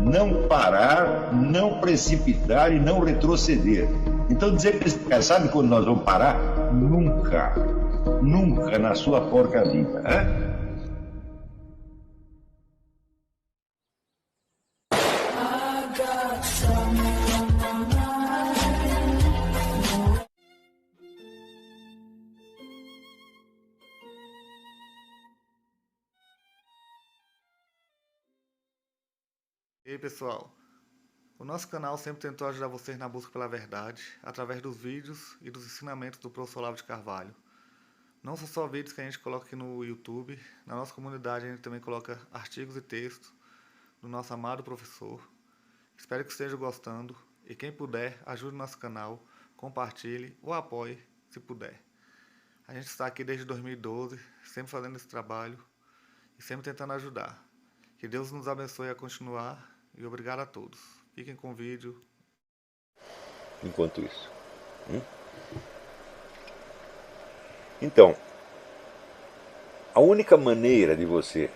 não parar, não precipitar e não retroceder. Então dizer para esse cara, sabe quando nós vamos parar? Nunca. Nunca na sua porca vida. Né? E aí pessoal, o nosso canal sempre tentou ajudar vocês na busca pela verdade, através dos vídeos e dos ensinamentos do professor Olavo de Carvalho. Não são só vídeos que a gente coloca aqui no YouTube, na nossa comunidade a gente também coloca artigos e textos do nosso amado professor. Espero que estejam gostando e quem puder, ajude o nosso canal, compartilhe ou apoie se puder. A gente está aqui desde 2012, sempre fazendo esse trabalho e sempre tentando ajudar. Que Deus nos abençoe a continuar. E obrigado a todos. Fiquem com o vídeo. Enquanto isso. Então, a única maneira de você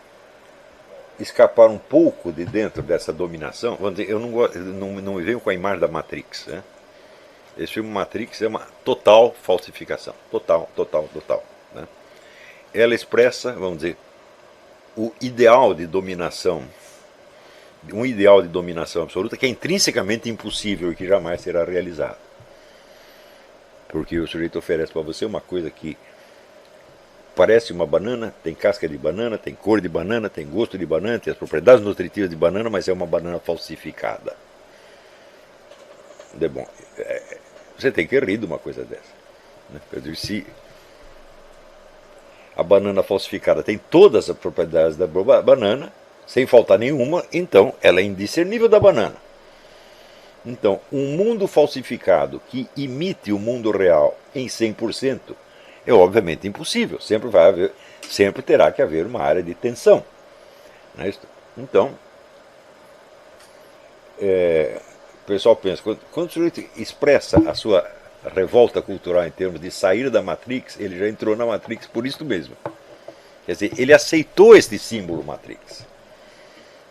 escapar um pouco de dentro dessa dominação, vamos dizer, eu não me venho com a imagem da Matrix, né? Esse filme Matrix é uma total falsificação. Total. Né? Ela expressa, vamos dizer, o ideal de dominação, um ideal de dominação absoluta que é intrinsecamente impossível e que jamais será realizado. Porque o sujeito oferece para você uma coisa que parece uma banana, tem casca de banana, tem cor de banana, tem gosto de banana, tem as propriedades nutritivas de banana, mas é uma banana falsificada. Bom, você tem que rir de uma coisa dessa. Né? Eu digo, se a banana falsificada tem todas as propriedades da banana, sem faltar nenhuma, então ela é indiscernível da banana. Então, um mundo falsificado que imite o mundo real em 100% é obviamente impossível. Sempre terá que haver uma área de tensão. Não é isso? Então, o pessoal pensa, quando o sujeito expressa a sua revolta cultural em termos de sair da Matrix, ele já entrou na Matrix por isso mesmo. Quer dizer, ele aceitou este símbolo Matrix,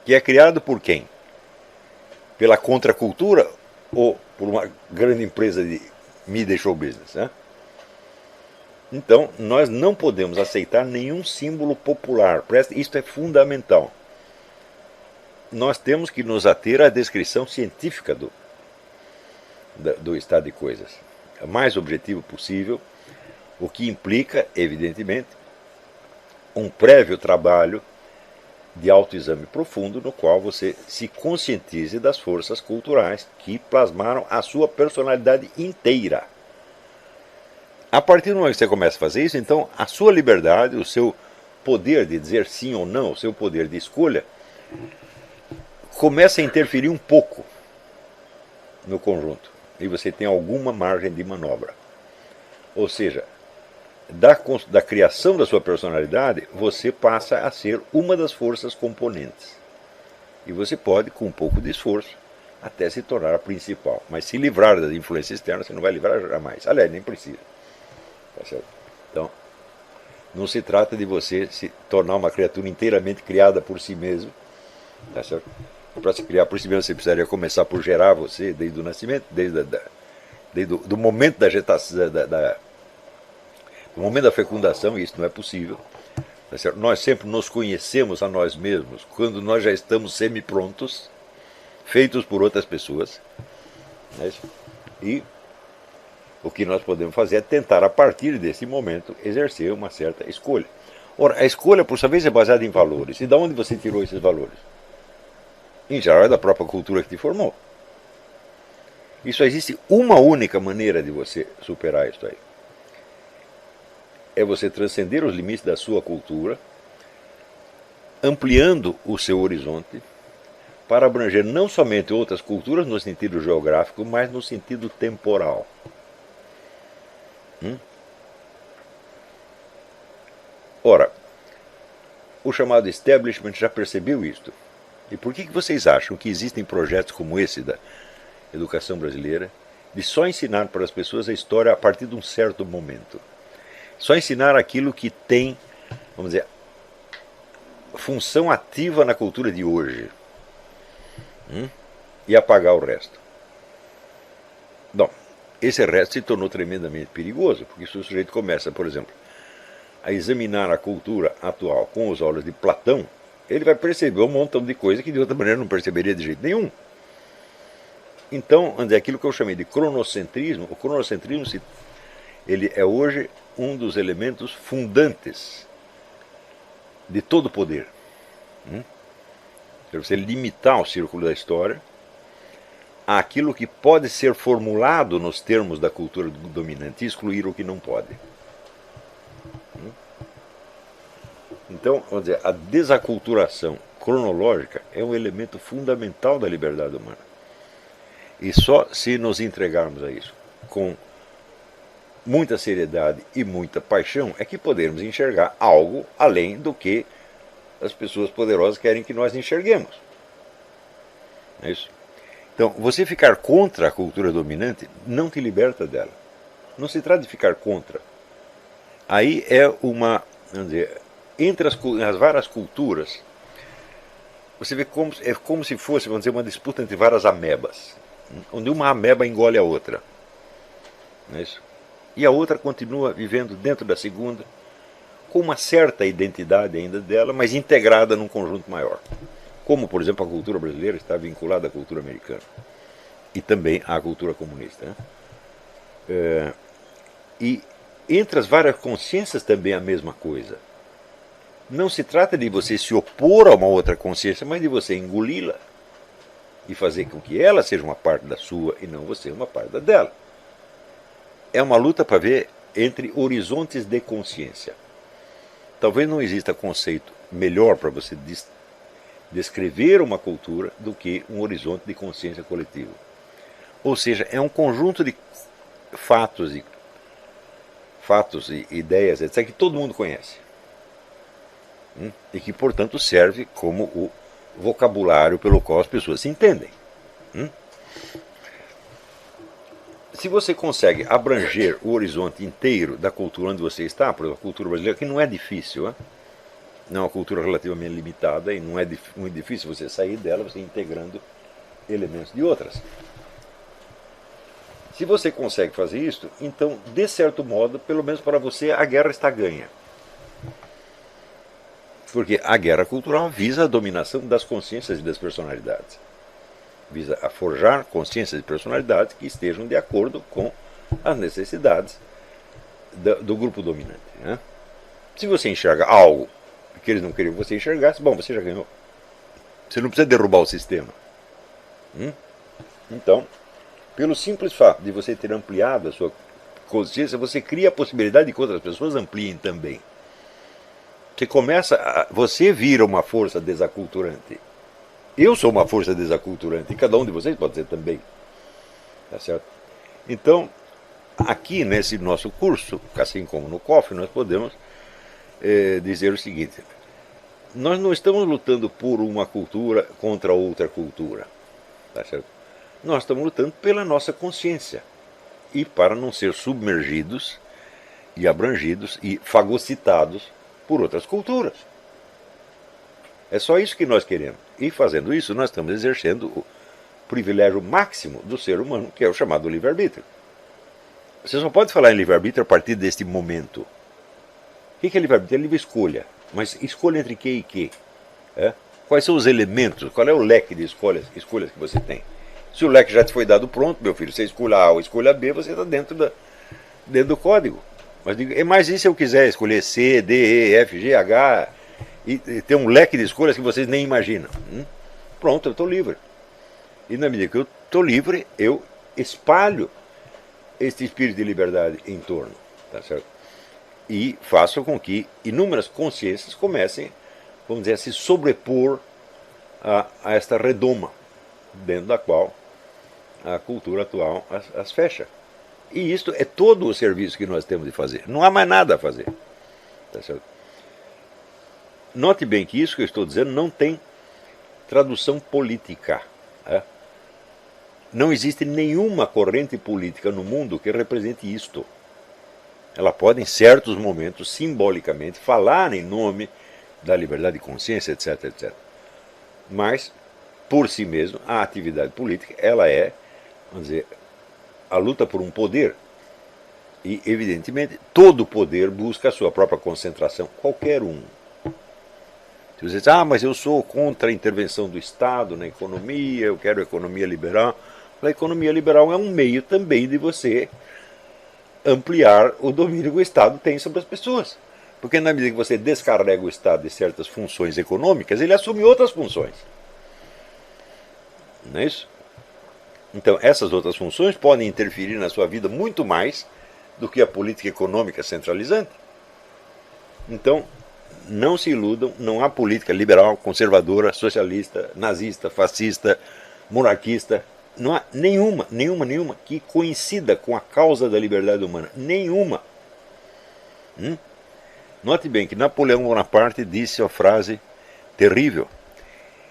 que é criado por quem? Pela contracultura ou por uma grande empresa de mídia e show business, né? Então, nós não podemos aceitar nenhum símbolo popular. Isto é fundamental. Nós temos que nos ater à descrição científica do estado de coisas. O mais objetivo possível, o que implica, evidentemente, um prévio trabalho de autoexame profundo no qual você se conscientize das forças culturais que plasmaram a sua personalidade inteira. A partir do momento que você começa a fazer isso, então a sua liberdade, o seu poder de dizer sim ou não, o seu poder de escolha, começa a interferir um pouco no conjunto. E você tem alguma margem de manobra. Ou seja, da criação da sua personalidade, você passa a ser uma das forças componentes. E você pode, com um pouco de esforço, até se tornar a principal. Mas se livrar das influências externas, você não vai livrar jamais. Aliás, nem precisa. Tá certo? Então, não se trata de você se tornar uma criatura inteiramente criada por si mesmo. Tá certo? Para se criar por si mesmo, você precisaria começar por gerar você desde o nascimento, desde o momento da gestação, no momento da fecundação, e isso não é possível. Tá certo? Nós sempre nos conhecemos a nós mesmos quando nós já estamos semi-prontos, feitos por outras pessoas. Né? E o que nós podemos fazer é tentar, a partir desse momento, exercer uma certa escolha. Ora, a escolha, por sua vez, é baseada em valores. E de onde você tirou esses valores? Em geral, é da própria cultura que te formou. E só existe uma única maneira de você superar isso aí. É você transcender os limites da sua cultura, ampliando o seu horizonte, para abranger não somente outras culturas no sentido geográfico, mas no sentido temporal. Ora, o chamado establishment já percebeu isto. E por que vocês acham que existem projetos como esse da educação brasileira, de só ensinar para as pessoas a história a partir de um certo momento? Só ensinar aquilo que tem, vamos dizer, função ativa na cultura de hoje. e apagar o resto. Bom, esse resto se tornou tremendamente perigoso, porque se o sujeito começa, por exemplo, a examinar a cultura atual com os olhos de Platão, ele vai perceber um montão de coisa que de outra maneira não perceberia de jeito nenhum. Então, aquilo que eu chamei de cronocentrismo, o cronocentrismo ele é hoje um dos elementos fundantes de todo o poder. Para você limitar o círculo da história àquilo que pode ser formulado nos termos da cultura dominante e excluir o que não pode. Então, vamos dizer, a desaculturação cronológica é um elemento fundamental da liberdade humana. E só se nos entregarmos a isso com muita seriedade e muita paixão é que podemos enxergar algo além do que as pessoas poderosas querem que nós enxerguemos. É isso? Então, você ficar contra a cultura dominante não te liberta dela. Não se trata de ficar contra. Aí é uma, vamos dizer, entre as várias culturas, você vê é como se fosse, vamos dizer, uma disputa entre várias amebas, onde uma ameba engole a outra. Não é isso? E a outra continua vivendo dentro da segunda, com uma certa identidade ainda dela, mas integrada num conjunto maior. Como, por exemplo, a cultura brasileira está vinculada à cultura americana e também à cultura comunista. Né? E entre as várias consciências também é a mesma coisa. Não se trata de você se opor a uma outra consciência, mas de você engoli-la e fazer com que ela seja uma parte da sua e não você uma parte da dela. É uma luta para ver entre horizontes de consciência. Talvez não exista conceito melhor para você descrever uma cultura do que um horizonte de consciência coletiva. Ou seja, é um conjunto de fatos e ideias, etc., que todo mundo conhece. E que, portanto, serve como o vocabulário pelo qual as pessoas se entendem. Se você consegue abranger o horizonte inteiro da cultura onde você está, por exemplo, a cultura brasileira, que não é difícil, não é uma cultura relativamente limitada e não é muito difícil você sair dela, você integrando elementos de outras. Se você consegue fazer isso, então, de certo modo, pelo menos para você, a guerra está ganha. Porque a guerra cultural visa a dominação das consciências e das personalidades. Visa a forjar consciências e personalidades que estejam de acordo com as necessidades do grupo dominante. Né? Se você enxerga algo que eles não queriam que você enxergasse, bom, você já ganhou. Você não precisa derrubar o sistema. Então, pelo simples fato de você ter ampliado a sua consciência, você cria a possibilidade de que outras pessoas ampliem também. Você vira uma força desaculturante. Eu sou uma força desaculturante, e cada um de vocês pode ser também. Tá certo? Então, aqui nesse nosso curso, assim como no COF, nós podemos dizer o seguinte: nós não estamos lutando por uma cultura contra outra cultura. Tá certo? Nós estamos lutando pela nossa consciência. E para não ser submergidos e abrangidos e fagocitados por outras culturas. É só isso que nós queremos. E fazendo isso, nós estamos exercendo o privilégio máximo do ser humano, que é o chamado livre-arbítrio. Você só pode falar em livre-arbítrio a partir deste momento. O que é livre-arbítrio? É livre escolha. Mas escolha entre que e que? Quais são os elementos? Qual é o leque de escolhas que você tem? Se o leque já te foi dado pronto, meu filho, você escolha A ou escolha B, você está dentro do código. Mas e se eu quiser escolher C, D, E, F, G, H, e ter um leque de escolhas que vocês nem imaginam? Pronto, eu estou livre. E na medida que eu estou livre, eu espalho este espírito de liberdade em torno. Tá certo? E faço com que inúmeras consciências comecem, vamos dizer, a se sobrepor a esta redoma, dentro da qual a cultura atual as fecha. E isto é todo o serviço que nós temos de fazer. Não há mais nada a fazer. Tá certo? Note bem que isso que eu estou dizendo não tem tradução política. Não existe nenhuma corrente política no mundo que represente isto. Ela pode, em certos momentos, simbolicamente, falar em nome da liberdade de consciência, etc., etc. Mas por si mesmo, a atividade política, ela é, vamos dizer, a luta por um poder. E, evidentemente, todo poder busca a sua própria concentração, qualquer um. Se você diz, mas eu sou contra a intervenção do Estado na economia, eu quero economia liberal. A economia liberal é um meio também de você ampliar o domínio que o Estado tem sobre as pessoas. Porque na medida que você descarrega o Estado de certas funções econômicas, ele assume outras funções. Não é isso? Então, essas outras funções podem interferir na sua vida muito mais do que a política econômica centralizante. Então, não se iludam, não há política liberal, conservadora, socialista, nazista, fascista, monarquista. Não há nenhuma que coincida com a causa da liberdade humana. Nenhuma. Note bem que Napoleão Bonaparte disse a frase terrível.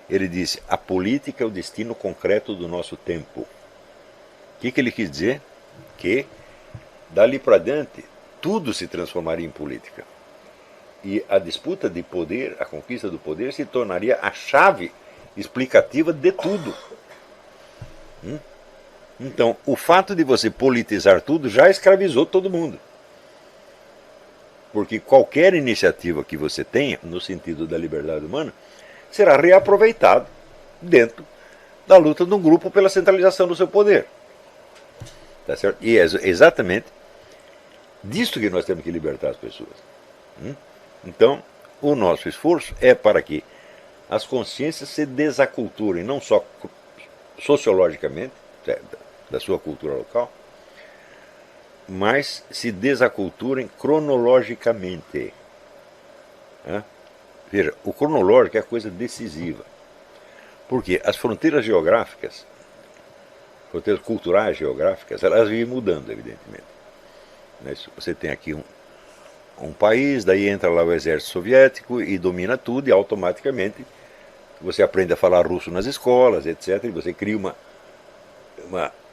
Ele disse, a política é o destino concreto do nosso tempo. O que ele quis dizer? Que, dali para diante, tudo se transformaria em política. E a disputa de poder, a conquista do poder, se tornaria a chave explicativa de tudo. Então, o fato de você politizar tudo já escravizou todo mundo. Porque qualquer iniciativa que você tenha, no sentido da liberdade humana, será reaproveitado dentro da luta de um grupo pela centralização do seu poder. Tá certo? E é exatamente disso que nós temos que libertar as pessoas. Então, o nosso esforço é para que as consciências se desaculturem, não só sociologicamente, da sua cultura local, mas se desaculturem cronologicamente. Veja, o cronológico é a coisa decisiva. Porque as fronteiras geográficas, fronteiras culturais geográficas, elas vivem mudando, evidentemente. Você tem aqui um país, daí entra lá o exército soviético e domina tudo, e automaticamente você aprende a falar russo nas escolas, etc. E você cria uma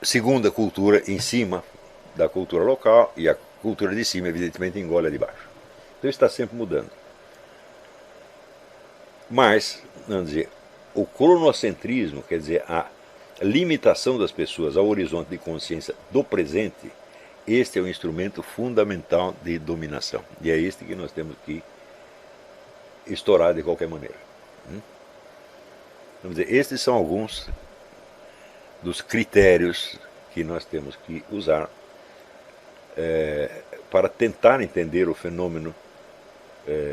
segunda cultura em cima da cultura local, e a cultura de cima, evidentemente, engole a de baixo. Então isso está sempre mudando. Mas, vamos dizer, o cronocentrismo, quer dizer, a limitação das pessoas ao horizonte de consciência do presente, este é o instrumento fundamental de dominação. E é este que nós temos que estourar de qualquer maneira. Vamos dizer, estes são alguns dos critérios que nós temos que usar para tentar entender o fenômeno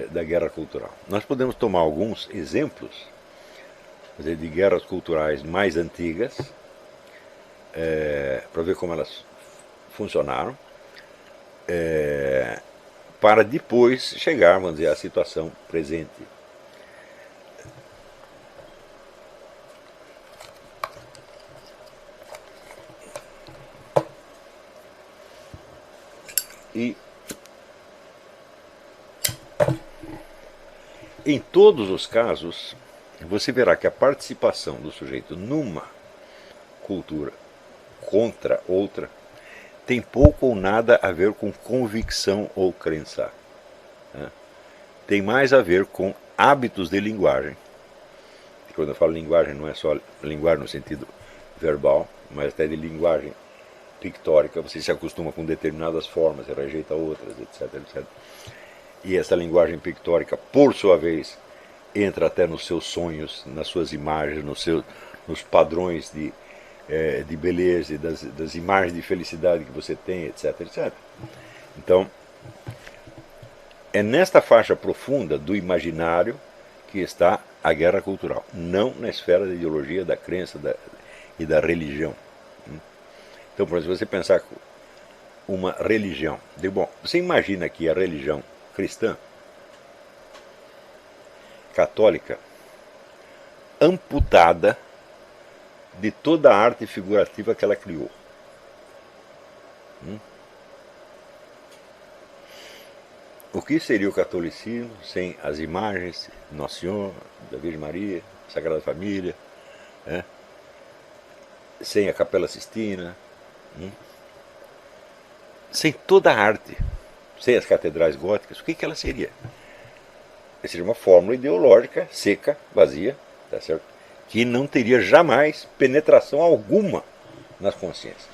da guerra cultural. Nós podemos tomar alguns exemplos de guerras culturais mais antigas para ver como elas funcionaram, para depois chegar, vamos dizer, à situação presente. E em todos os casos, você verá que a participação do sujeito numa cultura contra outra tem pouco ou nada a ver com convicção ou crença. Tem mais a ver com hábitos de linguagem. E quando eu falo linguagem, não é só linguagem no sentido verbal, mas até de linguagem pictórica. Você se acostuma com determinadas formas e rejeita outras, etc, etc. E essa linguagem pictórica, por sua vez, entra até nos seus sonhos, nas suas imagens, nos padrões de beleza, das imagens de felicidade que você tem, etc, etc. Então, é nesta faixa profunda do imaginário que está a guerra cultural, não na esfera da ideologia, da crença e da religião. Então, por exemplo, se você pensar uma religião, bom, você imagina que a religião cristã, católica, amputada de toda a arte figurativa que ela criou. O que seria o catolicismo sem as imagens de Nosso Senhor, da Virgem Maria, Sagrada Família, sem a Capela Sistina, sem toda a arte, sem as catedrais góticas? O que ela seria? Seria uma fórmula ideológica, seca, vazia, tá certo? que não teria jamais penetração alguma nas consciências.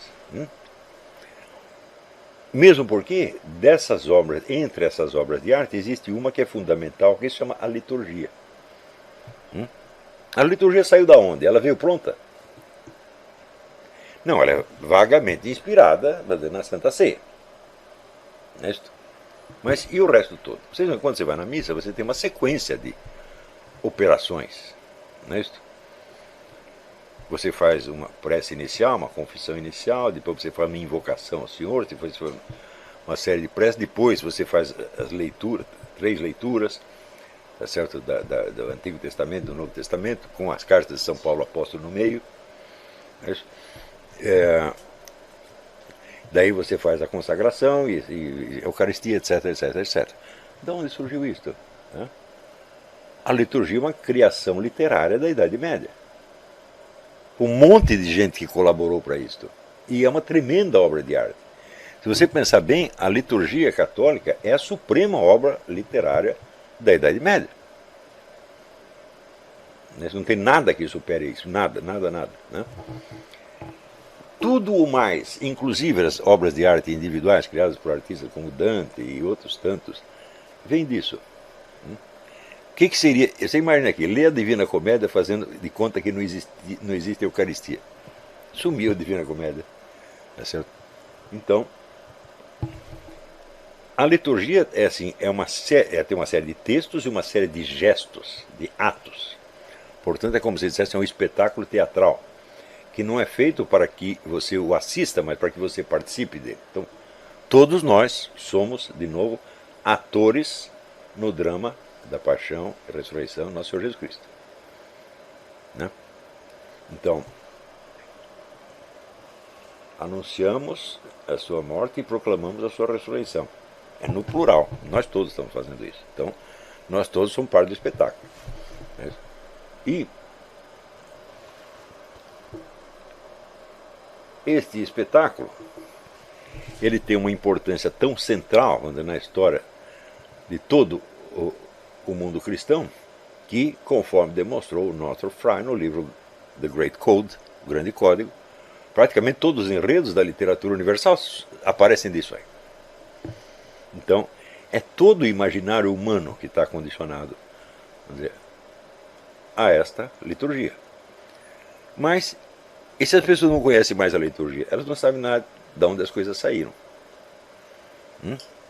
Mesmo porque dessas obras, entre essas obras de arte, existe uma que é fundamental, que se chama a liturgia. A liturgia saiu da onde? Ela veio pronta? Não, ela é vagamente inspirada na Santa Ceia. Não é isto? Mas e o resto todo? Quando você vai na missa, você tem uma sequência de operações. Não é isto? Você faz uma prece inicial, uma confissão inicial, depois você faz uma invocação ao Senhor, depois você faz uma série de preces, depois você faz as leituras, 3 leituras, tá certo? Do Antigo Testamento, do Novo Testamento, com as cartas de São Paulo Apóstolo no meio. Daí você faz a consagração e Eucaristia, etc, etc, etc. De onde surgiu isto? A liturgia é uma criação literária da Idade Média. Um monte de gente que colaborou para isto. E é uma tremenda obra de arte. Se você pensar bem, a liturgia católica é a suprema obra literária da Idade Média. Não tem nada que supere isso. Nada, nada, nada. Né? Tudo o mais, inclusive as obras de arte individuais criadas por artistas como Dante e outros tantos, vem disso. O que seria? Você imagina aqui, ler a Divina Comédia fazendo de conta que não existe Eucaristia. Sumiu a Divina Comédia. É certo? Então, a liturgia é assim, tem uma série de textos e uma série de gestos, de atos. Portanto, é como se dissesse, é um espetáculo teatral, que não é feito para que você o assista, mas para que você participe dele. Então, todos nós somos, de novo, atores no drama da paixão e ressurreição do nosso Senhor Jesus Cristo. Né? Então, anunciamos a sua morte e proclamamos a sua ressurreição. É no plural, nós todos estamos fazendo isso. Então, nós todos somos parte do espetáculo. E este espetáculo, ele tem uma importância tão central na história de todo o mundo cristão, que, conforme demonstrou o Northrop Frye no livro The Great Code, o Grande Código, praticamente todos os enredos da literatura universal aparecem disso aí. Então, é todo o imaginário humano que está condicionado, vamos dizer, a esta liturgia. Mas, e se as pessoas não conhecem mais a liturgia? Elas não sabem nada de onde as coisas saíram.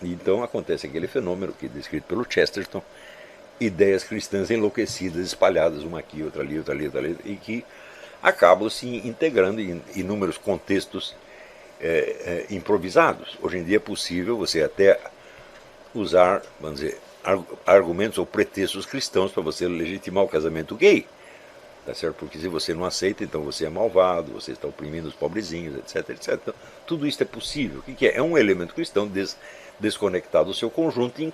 Então acontece aquele fenômeno que é descrito pelo Chesterton, ideias cristãs enlouquecidas, espalhadas uma aqui, outra ali, outra ali, outra ali, e que acabam se integrando em inúmeros contextos improvisados. Hoje em dia é possível você até usar, vamos dizer, argumentos ou pretextos cristãos para você legitimar o casamento gay. Tá certo? Porque se você não aceita, então você é malvado, você está oprimindo os pobrezinhos, etc, etc. Então, tudo isso é possível. O que é? É um elemento cristão desconectado do seu conjunto,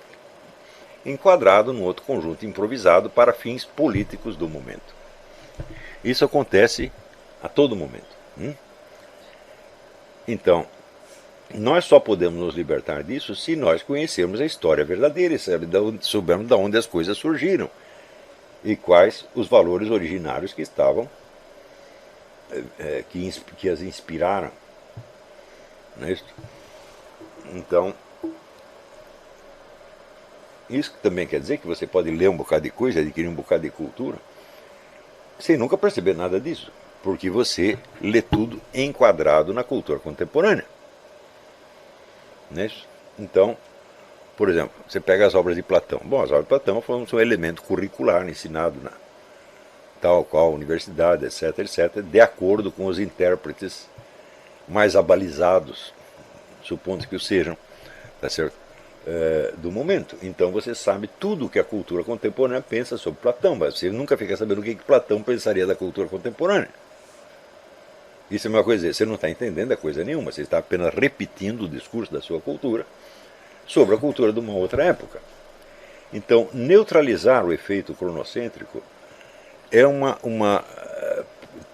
enquadrado num outro conjunto improvisado para fins políticos do momento. Isso acontece a todo momento. Então, nós só podemos nos libertar disso se nós conhecermos a história verdadeira e soubermos de onde as coisas surgiram e quais os valores originários que estavam, que as inspiraram. Não é isso? Então, isso também quer dizer que você pode ler um bocado de coisa, adquirir um bocado de cultura, sem nunca perceber nada disso, porque você lê tudo enquadrado na cultura contemporânea. Não é isso? Então, por exemplo, você pega as obras de Platão. Bom, as obras de Platão são um elemento curricular ensinado na tal qual universidade, etc, etc, de acordo com os intérpretes mais abalizados, supondo que o sejam, tá certo? Do momento. Então você sabe tudo o que a cultura contemporânea pensa sobre Platão, mas você nunca fica sabendo o que Platão pensaria da cultura contemporânea. Isso é uma coisa, você não está entendendo a coisa nenhuma, você está apenas repetindo o discurso da sua cultura sobre a cultura de uma outra época. Então, neutralizar o efeito cronocêntrico é uma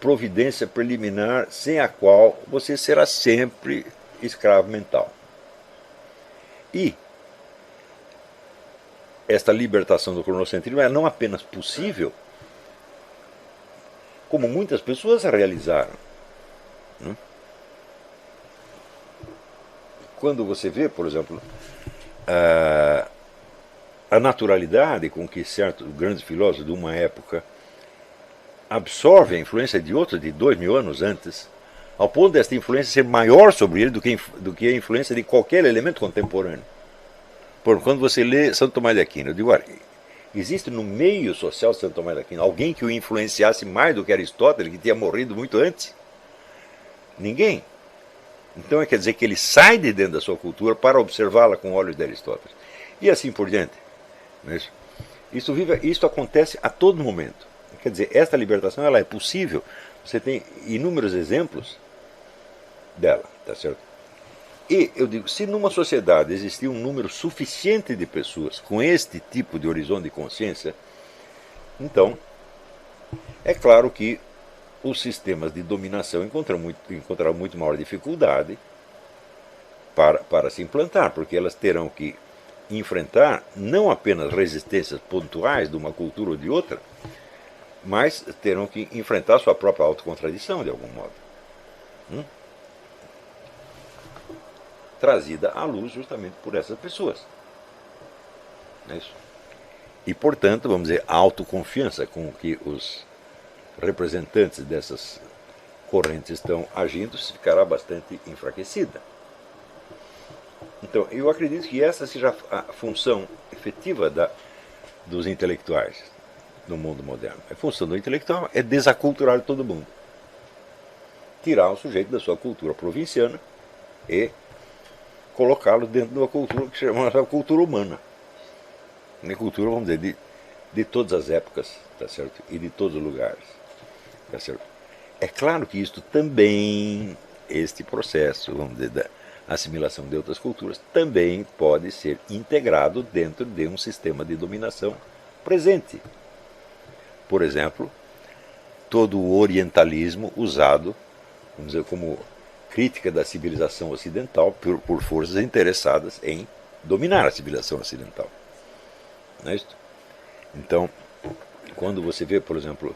providência preliminar sem a qual você será sempre escravo mental. E esta libertação do cronocentrismo é não apenas possível, como muitas pessoas realizaram. Né? Quando você vê, por exemplo, a naturalidade com que certos grandes filósofos de uma época absorvem a influência de outros de 2000 anos antes, ao ponto desta influência ser maior sobre ele do que a influência de qualquer elemento contemporâneo. Por quando você lê Santo Tomás de Aquino, eu digo, olha, existe no meio social de Santo Tomás de Aquino alguém que o influenciasse mais do que Aristóteles, que tinha morrido muito antes? Ninguém. Então quer dizer que ele sai de dentro da sua cultura para observá-la com olhos de Aristóteles. E assim por diante. Não é isso? Isso acontece a todo momento. Quer dizer, esta libertação ela é possível. Você tem inúmeros exemplos dela, tá certo? E eu digo, se numa sociedade existir um número suficiente de pessoas com este tipo de horizonte de consciência, então é claro que os sistemas de dominação encontrarão muito maior dificuldade para se implantar, porque elas terão que enfrentar não apenas resistências pontuais de uma cultura ou de outra, mas terão que enfrentar sua própria autocontradição, de algum modo. Trazida à luz justamente por essas pessoas. Não é isso? E, portanto, vamos dizer, a autoconfiança com que os representantes dessas correntes estão agindo ficará bastante enfraquecida. Então, eu acredito que essa seja a função efetiva dos intelectuais no mundo moderno. A função do intelectual é desaculturar todo mundo. Tirar o sujeito da sua cultura provinciana e colocá-lo dentro de uma cultura que se chama cultura humana. Uma cultura, vamos dizer, de todas as épocas, tá certo? E de todos os lugares. Tá certo? É claro que isto também, este processo, vamos dizer, da assimilação de outras culturas, também pode ser integrado dentro de um sistema de dominação presente. Por exemplo, todo o orientalismo usado, vamos dizer, como crítica da civilização ocidental por forças interessadas em dominar a civilização ocidental. Não é isso? Então, quando você vê, por exemplo,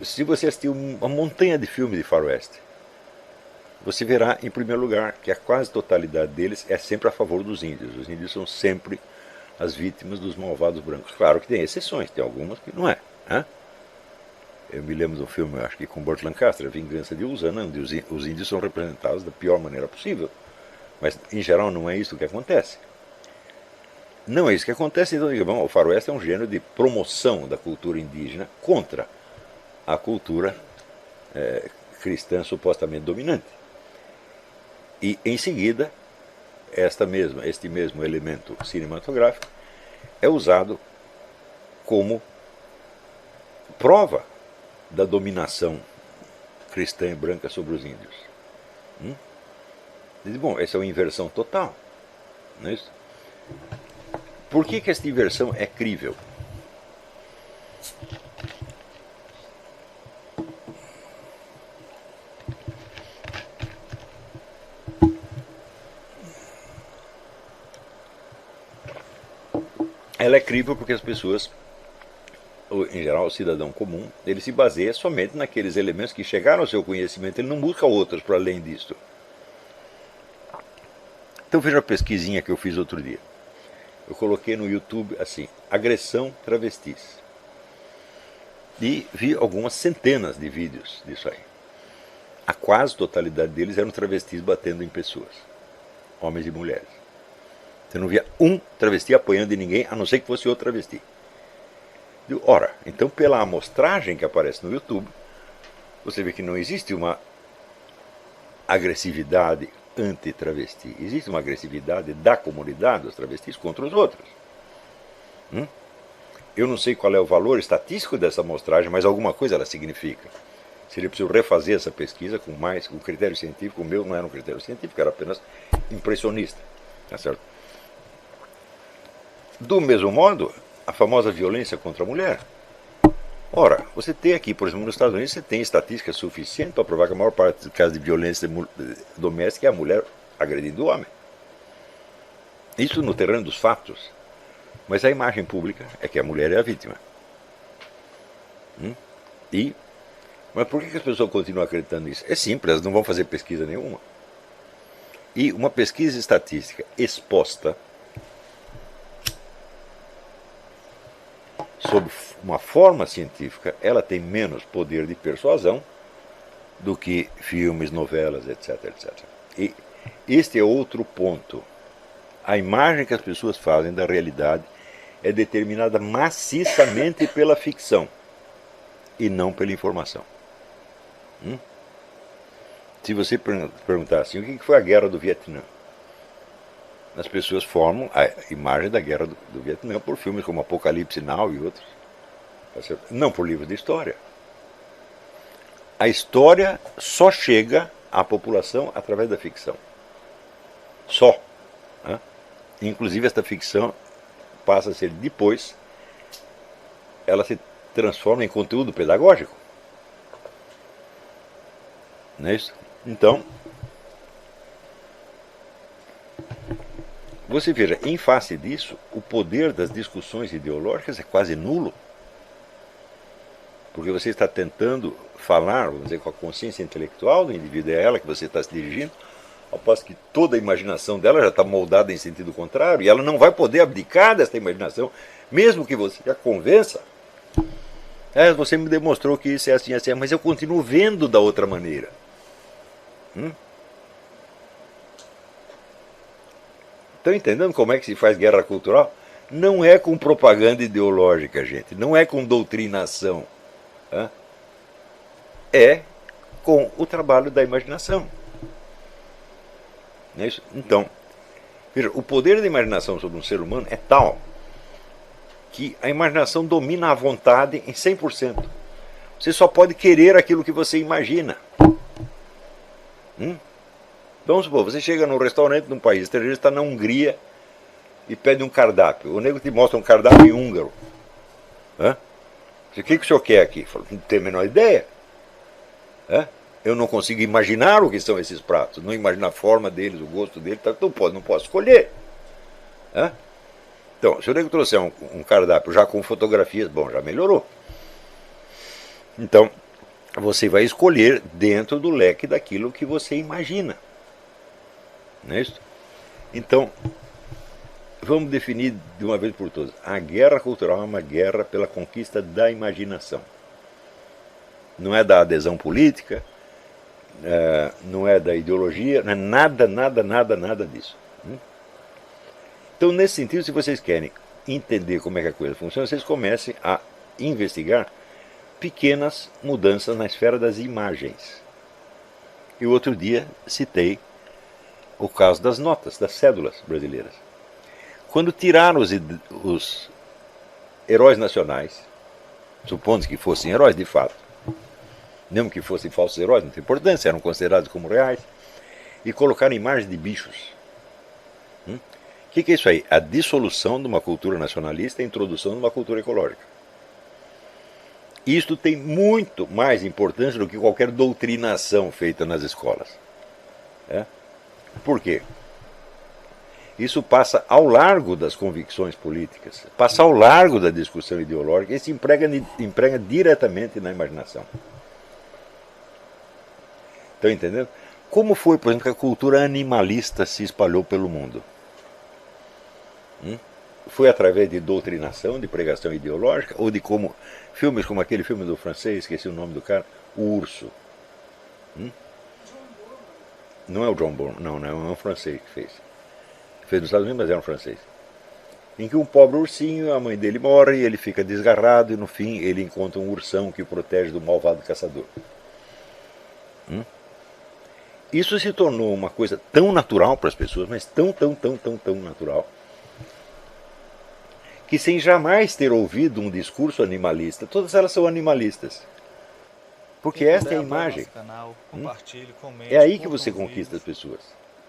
se você assistir uma montanha de filmes de faroeste, você verá, em primeiro lugar, que a quase totalidade deles é sempre a favor dos índios. Os índios são sempre as vítimas dos malvados brancos. Claro que tem exceções, tem algumas que não é. Né? Eu me lembro de um filme, acho que com Burt Lancaster, A Vingança de Usana, onde os índios são representados da pior maneira possível. Mas, em geral, não é isso que acontece. Não é isso que acontece, então, o faroeste é um gênero de promoção da cultura indígena contra a cultura cristã supostamente dominante. E, em seguida, este mesmo elemento cinematográfico é usado como prova da dominação cristã e branca sobre os índios. Bom, essa é uma inversão total. Não é isso? Por que essa inversão é crível? Ela é crível porque as pessoas, em geral o cidadão comum, ele se baseia somente naqueles elementos que chegaram ao seu conhecimento, ele não busca outros para além disso. Então veja a pesquisinha que eu fiz outro dia. Eu coloquei no YouTube assim, agressão travestis. E vi algumas centenas de vídeos disso aí. A quase totalidade deles eram travestis batendo em pessoas, homens e mulheres. Você não via um travesti apanhando em ninguém, a não ser que fosse outro travesti. Ora, então pela amostragem que aparece no YouTube, você vê que não existe uma agressividade anti-travesti. Existe uma agressividade da comunidade dos travestis contra os outros. Eu não sei qual é o valor estatístico dessa amostragem, mas alguma coisa ela significa. Seria preciso refazer essa pesquisa com mais um critério científico. O meu não era um critério científico, era apenas impressionista. Tá certo? Do mesmo modo, a famosa violência contra a mulher. Ora, você tem aqui, por exemplo, nos Estados Unidos, você tem estatística suficiente para provar que a maior parte dos casos de violência doméstica é a mulher agredindo o homem. Isso no terreno dos fatos. Mas a imagem pública é que a mulher é a vítima. Mas por que as pessoas continuam acreditando nisso? É simples, elas não vão fazer pesquisa nenhuma. E uma pesquisa estatística exposta sob uma forma científica, ela tem menos poder de persuasão do que filmes, novelas, etc, etc. E este é outro ponto. A imagem que as pessoas fazem da realidade é determinada maciçamente pela ficção e não pela informação. Se você perguntar assim, o que foi a guerra do Vietnã? As pessoas formam a imagem da guerra do Vietnã por filmes como Apocalipse Now e outros. Não por livros de história. A história só chega à população através da ficção. Só. Inclusive esta ficção passa a ser depois, ela se transforma em conteúdo pedagógico. Não é isso? Então, você veja, em face disso, o poder das discussões ideológicas é quase nulo. Porque você está tentando falar, vamos dizer, com a consciência intelectual do indivíduo, é ela que você está se dirigindo, ao passo que toda a imaginação dela já está moldada em sentido contrário, e ela não vai poder abdicar dessa imaginação, mesmo que você a convença. Você me demonstrou que isso é assim, assim, mas eu continuo vendo da outra maneira. Estão entendendo como é que se faz guerra cultural? Não é com propaganda ideológica, gente. Não é com doutrinação. É com o trabalho da imaginação. Não é isso? Então, veja, o poder da imaginação sobre um ser humano é tal que a imaginação domina a vontade em 100%. Você só pode querer aquilo que você imagina. Vamos supor, você chega num restaurante num país estrangeiro, está na Hungria e pede um cardápio. O nego te mostra um cardápio em húngaro. O que o senhor quer aqui? Falo, não tenho a menor ideia. Eu não consigo imaginar o que são esses pratos, não imagino a forma deles, o gosto deles, então não posso escolher. Então, se o nego trouxer um cardápio já com fotografias, bom, já melhorou. Então, você vai escolher dentro do leque daquilo que você imagina. Não é isso? Então, vamos definir de uma vez por todas. A guerra cultural é uma guerra pela conquista da imaginação. Não é da adesão política, não é da ideologia, não é nada disso. Então, nesse sentido, se vocês querem entender como é que a coisa funciona, vocês comecem a investigar pequenas mudanças na esfera das imagens. E outro dia citei o caso das notas, das cédulas brasileiras. Quando tiraram os heróis nacionais, supondo que fossem heróis de fato, mesmo que fossem falsos heróis, não tem importância, eram considerados como reais, e colocaram imagens de bichos. O que é isso aí? A dissolução de uma cultura nacionalista e a introdução de uma cultura ecológica. Isto tem muito mais importância do que qualquer doutrinação feita nas escolas. Por quê? Isso passa ao largo das convicções políticas, passa ao largo da discussão ideológica e se emprega diretamente na imaginação. Estão entendendo? Como foi, por exemplo, que a cultura animalista se espalhou pelo mundo? Foi através de doutrinação, de pregação ideológica, ou de filmes como aquele filme do francês, esqueci o nome do cara, O Urso. Não é o John Bourne, não, é um francês que fez. Fez nos Estados Unidos, mas é um francês. Em que um pobre ursinho, a mãe dele morre, ele fica desgarrado e no fim ele encontra um ursão que o protege do malvado caçador. Isso se tornou uma coisa tão natural para as pessoas, mas tão natural, que sem jamais ter ouvido um discurso animalista, todas elas são animalistas. Porque esta é a imagem. Canal, compartilhe, comente, é aí que você conquista as pessoas.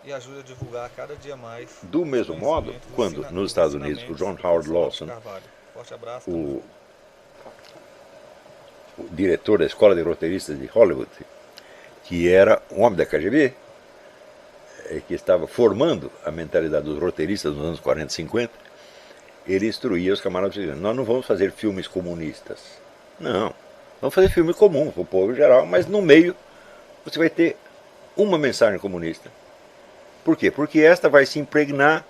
E ajude a divulgar cada dia mais. Do mesmo modo, quando nos Estados Unidos o John Howard Lawson, o diretor da Escola de Roteiristas de Hollywood, que era um homem da KGB, que estava formando a mentalidade dos roteiristas nos anos 40 e 50, ele instruía os camaradas dizendo: nós não vamos fazer filmes comunistas. Não. Vamos fazer filme comum para o povo em geral, mas no meio você vai ter uma mensagem comunista. Por quê? Porque esta vai se impregnar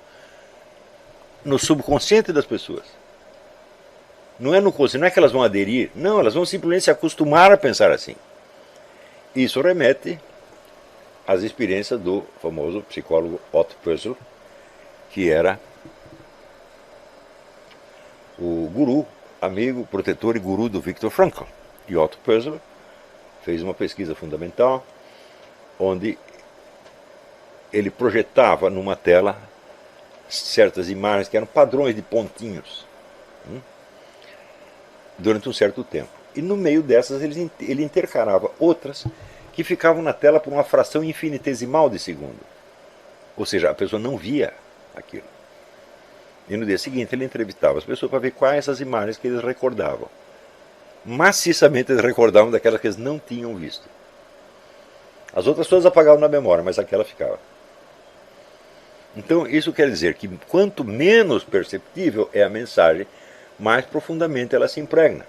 no subconsciente das pessoas. Não é no consciente, não é que elas vão aderir, não, elas vão simplesmente se acostumar a pensar assim. Isso remete às experiências do famoso psicólogo Otto Pössl, que era o guru, amigo, protetor e guru do Viktor Frankl. E Otto Pössl fez uma pesquisa fundamental onde ele projetava numa tela certas imagens que eram padrões de pontinhos durante um certo tempo. E no meio dessas ele intercalava outras que ficavam na tela por uma fração infinitesimal de segundo. Ou seja, a pessoa não via aquilo. E no dia seguinte ele entrevistava as pessoas para ver quais essas imagens que eles recordavam. Maciçamente eles recordavam daquelas que eles não tinham visto. As outras todas apagavam na memória, mas aquela ficava. Então isso quer dizer que quanto menos perceptível é a mensagem, mais profundamente ela se impregna.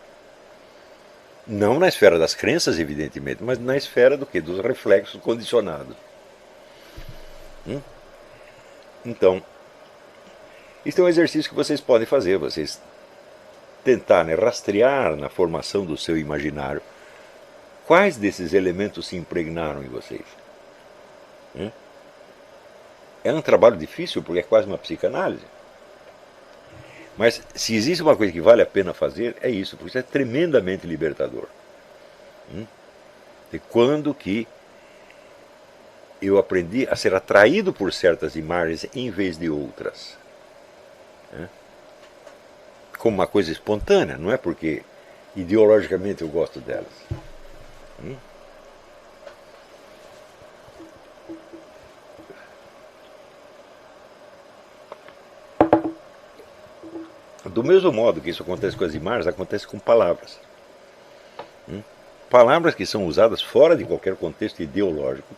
Não na esfera das crenças, evidentemente, mas na esfera do quê? Dos reflexos condicionados. Então, isso é um exercício que vocês podem fazer, vocês tentarem rastrear na formação do seu imaginário quais desses elementos se impregnaram em vocês. É um trabalho difícil, porque é quase uma psicanálise. Mas se existe uma coisa que vale a pena fazer, é isso, porque isso é tremendamente libertador. E quando que eu aprendi a ser atraído por certas imagens em vez de outras. Como uma coisa espontânea, não é porque ideologicamente eu gosto delas. Do mesmo modo que isso acontece com as imagens, acontece com palavras. Palavras que são usadas fora de qualquer contexto ideológico,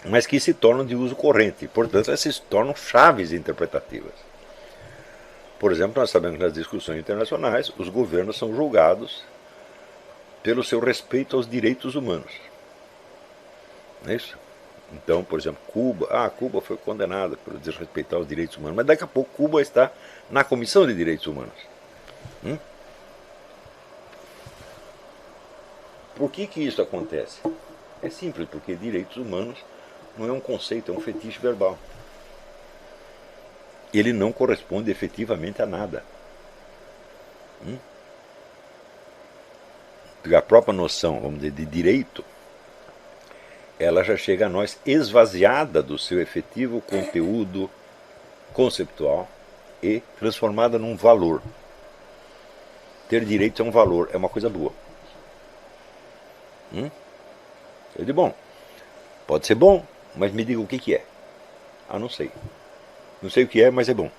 mas que se tornam de uso corrente. Portanto, elas se tornam chaves interpretativas. Por exemplo, nós sabemos que nas discussões internacionais, os governos são julgados pelo seu respeito aos direitos humanos. Não é isso? Então, por exemplo, Cuba foi condenada por desrespeitar os direitos humanos, mas daqui a pouco Cuba está na Comissão de Direitos Humanos. Por que isso acontece? É simples, porque direitos humanos não é um conceito, é um fetiche verbal. Ele não corresponde efetivamente a nada. Porque a própria noção, vamos dizer, de direito, ela já chega a nós esvaziada do seu efetivo conteúdo conceptual e transformada num valor. Ter direito é um valor, é uma coisa boa. Eu digo, bom, pode ser bom, mas me diga o que é. Não sei. Não sei o que é, mas é bom.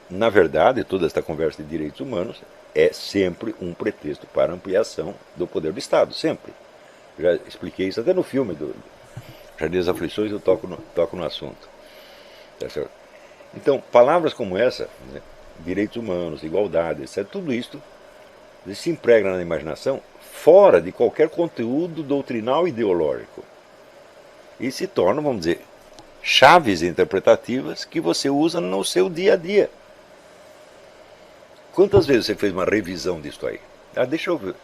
Na verdade, toda esta conversa de direitos humanos é sempre um pretexto para ampliação do poder do Estado, sempre. Já expliquei isso até no filme do Jardim das Aflições, eu toco no assunto. Tá certo? Então, palavras como essa, direitos humanos, igualdade, etc., tudo isto se impregna na imaginação fora de qualquer conteúdo doutrinal ideológico. E se tornam, vamos dizer, chaves interpretativas que você usa no seu dia a dia. Quantas vezes você fez uma revisão disso aí? Deixa eu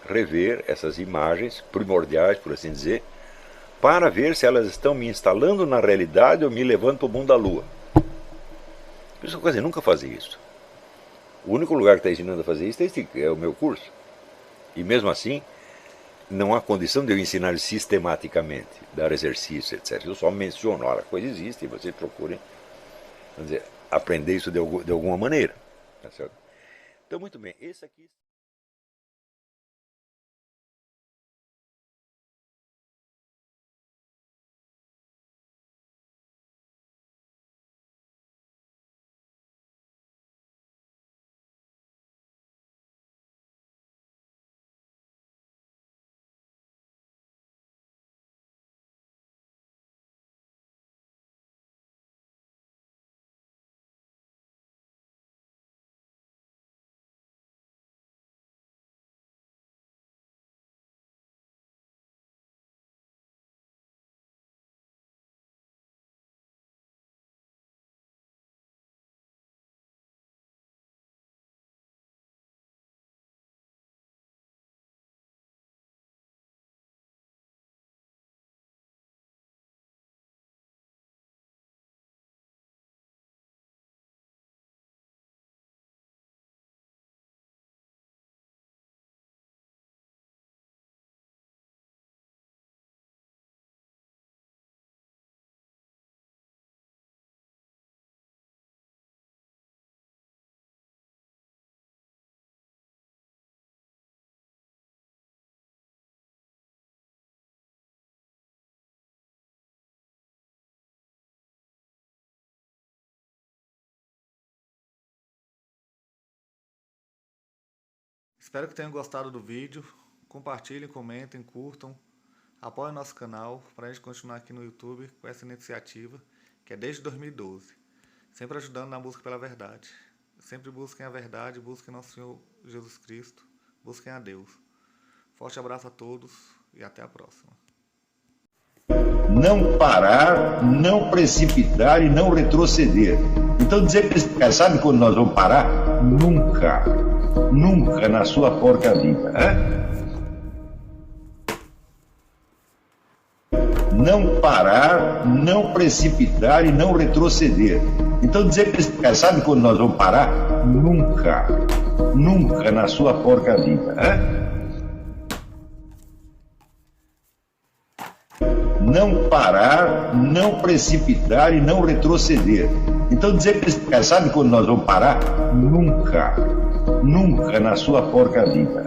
rever essas imagens primordiais, por assim dizer, para ver se elas estão me instalando na realidade ou me levando para o mundo da lua. Eu quase nunca fazia isso. O único lugar que está ensinando a fazer isso é o meu curso. E mesmo assim, não há condição de eu ensinar sistematicamente, dar exercício, etc. Eu só menciono, olha, a coisa existe, e vocês procurem, vamos dizer, aprender isso de alguma maneira. Tá certo? Então, muito bem, esse aqui... Espero que tenham gostado do vídeo. Compartilhem, comentem, curtam. Apoiem nosso canal para a gente continuar aqui no YouTube com essa iniciativa, que é desde 2012. Sempre ajudando na busca pela verdade. Sempre busquem a verdade, busquem nosso Senhor Jesus Cristo, busquem a Deus. Forte abraço a todos e até a próxima. Não parar, não precipitar e não retroceder. Então dizer para esse cara, sabe quando nós vamos parar? Nunca. Nunca na sua porca vida. Não parar, não precipitar e não retroceder. Então dizer para esse cara, sabe quando nós vamos parar? Nunca. Nunca na sua porca vida. Não parar, não precipitar e não retroceder. Então dizer para esse cara, sabe quando nós vamos parar? Nunca. Nunca na sua porca vida.